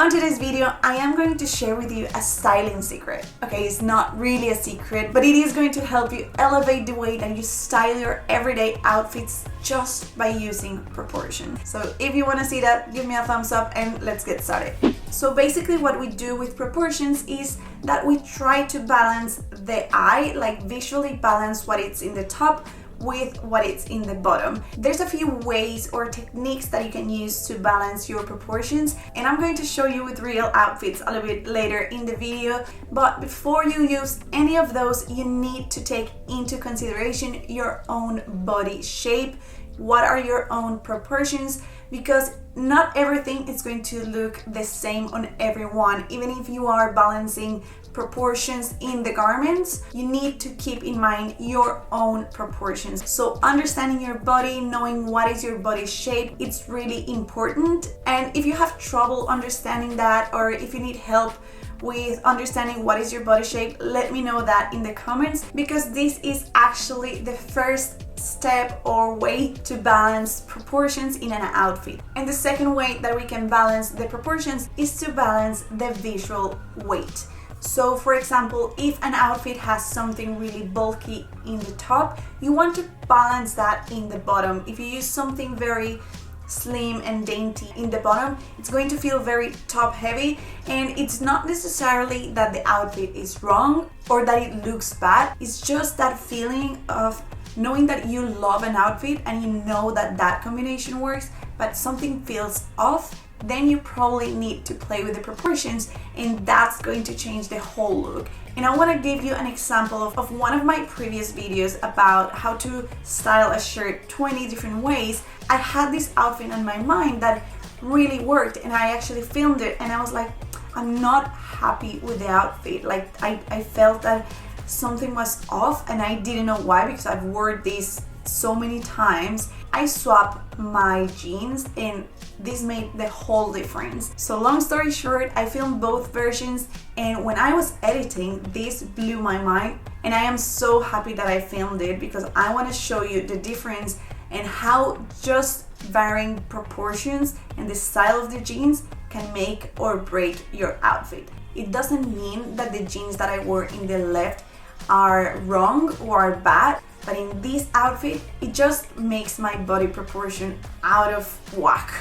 On today's video, I am going to share with you a styling secret. Okay, it's not really a secret, but it is going to help you elevate the way that you style your everyday outfits just by using proportion. So if you want to see that, give me a thumbs up and let's get started. So basically what we do with proportions is that we try to balance the eye, like visually balance what is in the top with what is in the bottom. There's a few ways or techniques that you can use to balance your proportions, and I'm going to show you with real outfits a little bit later in the video. But before you use any of those, you need to take into consideration your own body shape. What are your own proportions? Because not everything is going to look the same on everyone. Even if you are balancing proportions in the garments, you need to keep in mind your own proportions. So understanding your body, knowing what is your body shape, it's really important. And if you have trouble understanding that, or if you need help with understanding what is your body shape, let me know that in the comments, because this is actually the first step or way to balance proportions in an outfit. And the second way that we can balance the proportions is to balance the visual weight. So for example, if an outfit has something really bulky in the top, you want to balance that in the bottom. If you use something very slim and dainty in the bottom, it's going to feel very top heavy, and it's not necessarily that the outfit is wrong or that it looks bad. It's just that feeling of knowing that you love an outfit and you know that that combination works, but something feels off. Then you probably need to play with the proportions, and that's going to change the whole look. And I want to give you an example of one of my previous videos about how to style a shirt 20 different ways. I had this outfit on my mind that really worked, and I actually filmed it, and I was like, I'm not happy with the outfit. Like I felt that something was off, and I didn't know why, because I've worn this so many times. I swapped my jeans and this made the whole difference. So long story short, I filmed both versions, and when I was editing, this blew my mind, and I am so happy that I filmed it, because I want to show you the difference and how just varying proportions and the style of the jeans can make or break your outfit. It doesn't mean that the jeans that I wore in the left are wrong or are bad, but in this outfit, it just makes my body proportion out of whack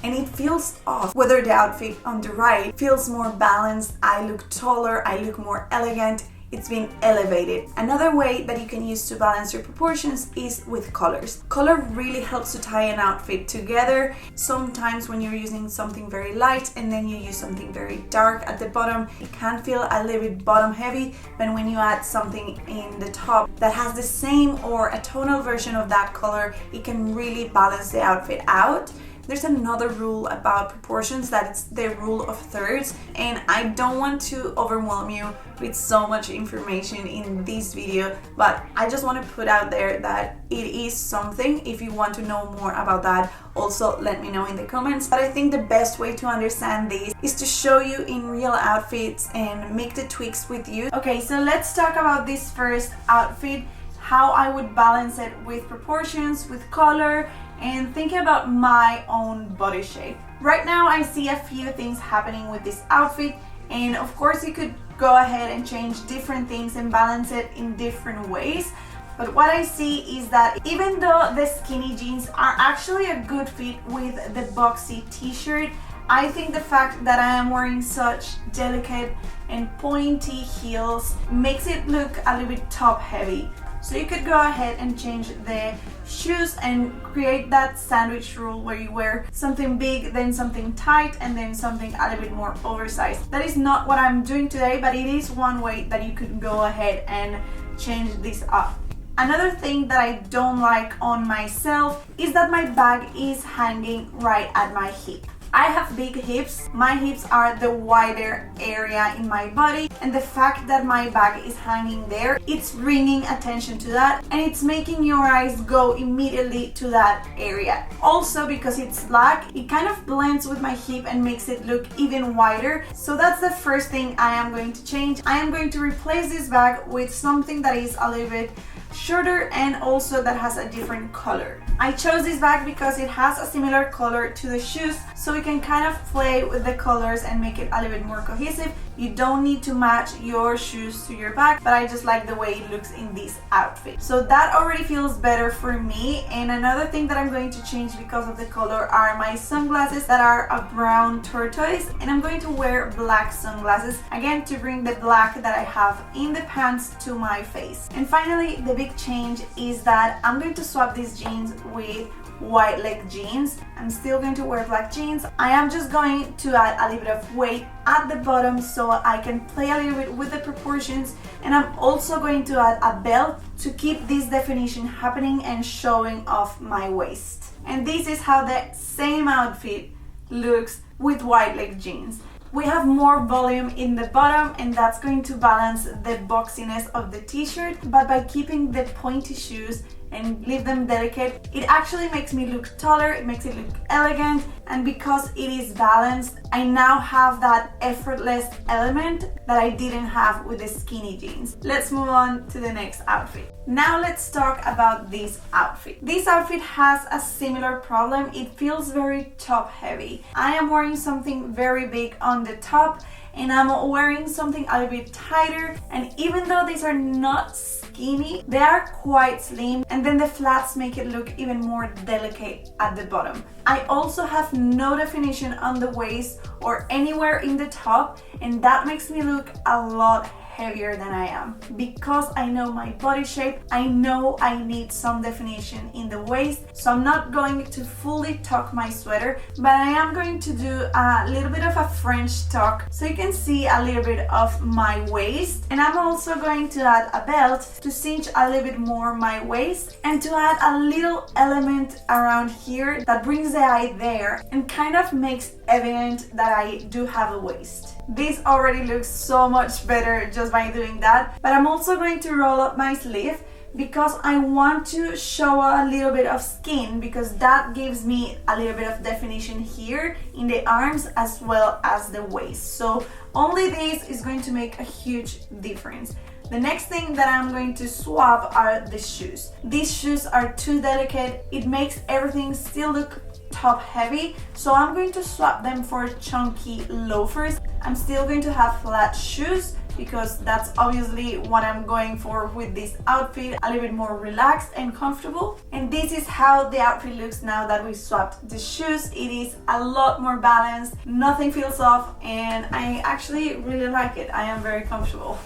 and it feels off. Whether the outfit on the right feels more balanced, I look taller, I look more elegant, it's been elevated. Another way that you can use to balance your proportions is with colors. Color really helps to tie an outfit together. Sometimes when you're using something very light and then you use something very dark at the bottom, it can feel a little bit bottom heavy, but when you add something in the top that has the same or a tonal version of that color, it can really balance the outfit out. There's another rule about proportions, that's the rule of thirds, and I don't want to overwhelm you with so much information in this video, but I just want to put out there that it is something. If you want to know more about that, also let me know in the comments. But I think the best way to understand this is to show you in real outfits and make the tweaks with you. Okay, so let's talk about this first outfit, how I would balance it with proportions, with color, and thinking about my own body shape. Right now I see a few things happening with this outfit, and of course you could go ahead and change different things and balance it in different ways. But what I see is that even though the skinny jeans are actually a good fit with the boxy t-shirt, I think the fact that I am wearing such delicate and pointy heels makes it look a little bit top heavy. So you could go ahead and change the shoes and create that sandwich rule where you wear something big, then something tight, and then something a little bit more oversized. That is not what I'm doing today, but it is one way that you could go ahead and change this up. Another thing that I don't like on myself is that my bag is hanging right at my hip. I have big hips. My hips are the wider area in my body, and the fact that my bag is hanging there, it's bringing attention to that, and it's making your eyes go immediately to that area. Also, because it's black, it kind of blends with my hip and makes it look even wider. So that's the first thing I am going to change. I am going to replace this bag with something that is a little bit shorter and also that has a different color. I chose this bag because it has a similar color to the shoes so we can kind of play with the colors and make it a little bit more cohesive. You don't need to match your shoes to your bag, but I just like the way it looks in this outfit. So that already feels better for me. And another thing that I'm going to change because of the color are my sunglasses that are a brown turquoise, and I'm going to wear black sunglasses again to bring the black that I have in the pants to my face. And finally, the big change is that I'm going to swap these jeans with white leg jeans. I'm still going to wear black jeans. I am just going to add a little bit of weight at the bottom so I can play a little bit with the proportions, and I'm also going to add a belt to keep this definition happening and showing off my waist. And this is how the same outfit looks with white leg jeans. We have more volume in the bottom, and that's going to balance the boxiness of the t-shirt, but by keeping the pointy shoes and leave them delicate, it actually makes me look taller, it makes it look elegant, and because it is balanced, I now have that effortless element that I didn't have with the skinny jeans. Let's move on to the next outfit. Now let's talk about this outfit. This outfit has a similar problem. It feels very top heavy. I am wearing something very big on the top, and I'm wearing something a little bit tighter, and even though these are not skinny, they are quite slim, and then the flats make it look even more delicate at the bottom. I also have no definition on the waist or anywhere in the top, and that makes me look a lot heavier than I am. Because I know my body shape, I know I need some definition in the waist, so I'm not going to fully tuck my sweater, but I am going to do a little bit of a French tuck so you can see a little bit of my waist. And I'm also going to add a belt to cinch a little bit more my waist and to add a little element around here that brings the eye there and kind of makes evident that I do have a waist. This already looks so much better just by doing that, but I'm also going to roll up my sleeve because I want to show a little bit of skin, because that gives me a little bit of definition here in the arms as well as the waist. So only this is going to make a huge difference. The next thing that I'm going to swap are the shoes. These shoes are too delicate. It makes everything still look top heavy, so I'm going to swap them for chunky loafers. I'm still going to have flat shoes because that's obviously what I'm going for with this outfit, a little bit more relaxed and comfortable. And this is how the outfit looks now that we swapped the shoes. It is a lot more balanced, nothing feels off, and I actually really like it. I am very comfortable.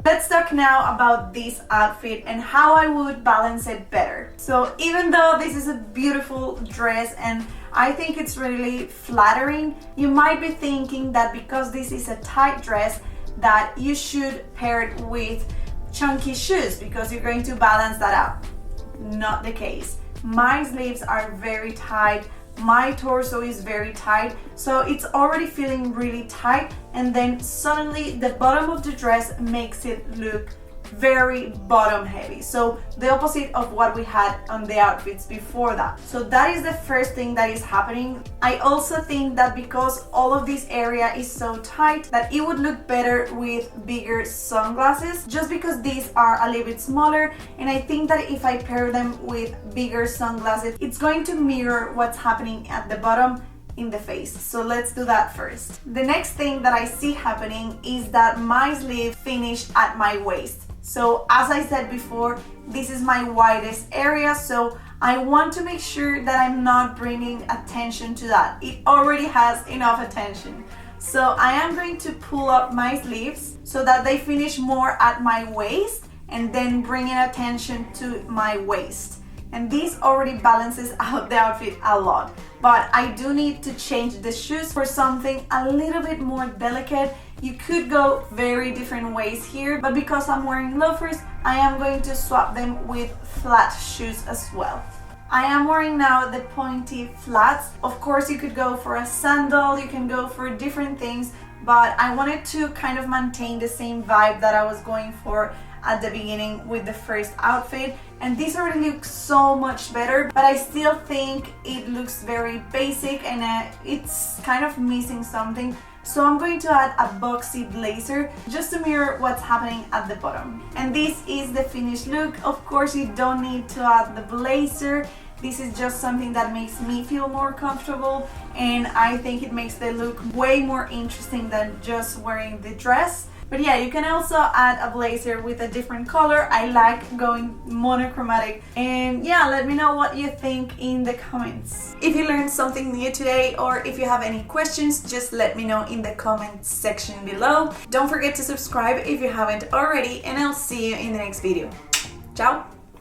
Let's talk now about this outfit and how I would balance it better. So even though this is a beautiful dress and I think it's really flattering, you might be thinking that because this is a tight dress that you should pair it with chunky shoes because you're going to balance that out. Not the case. My sleeves are very tight. My torso is very tight, so it's already feeling really tight, and then suddenly the bottom of the dress makes it look very bottom heavy, so the opposite of what we had on the outfits before that. So that is the first thing that is happening. I also think that because all of this area is so tight that it would look better with bigger sunglasses, just because these are a little bit smaller, and I think that if I pair them with bigger sunglasses, it's going to mirror what's happening at the bottom in the face. So let's do that first. The next thing that I see happening is that my sleeve finished at my waist. So as I said before, this is my widest area, so I want to make sure that I'm not bringing attention to that. It already has enough attention. So I am going to pull up my sleeves so that they finish more at my waist and then bringing attention to my waist. And this already balances out the outfit a lot. But I do need to change the shoes for something a little bit more delicate. You could go very different ways here, but because I'm wearing loafers, I am going to swap them with flat shoes as well. I am wearing now the pointy flats. Of course, you could go for a sandal, you can go for different things, but I wanted to kind of maintain the same vibe that I was going for at the beginning with the first outfit, and this already looks so much better, but I still think it looks very basic and it's kind of missing something. So I'm going to add a boxy blazer just to mirror what's happening at the bottom. And this is the finished look. Of course, you don't need to add the blazer. This is just something that makes me feel more comfortable, and I think it makes the look way more interesting than just wearing the dress. But yeah, you can also add a blazer with a different color. I like going monochromatic. And yeah, let me know what you think in the comments. If you learned something new today, or if you have any questions, just let me know in the comments section below. Don't forget to subscribe if you haven't already, and I'll see you in the next video. Ciao!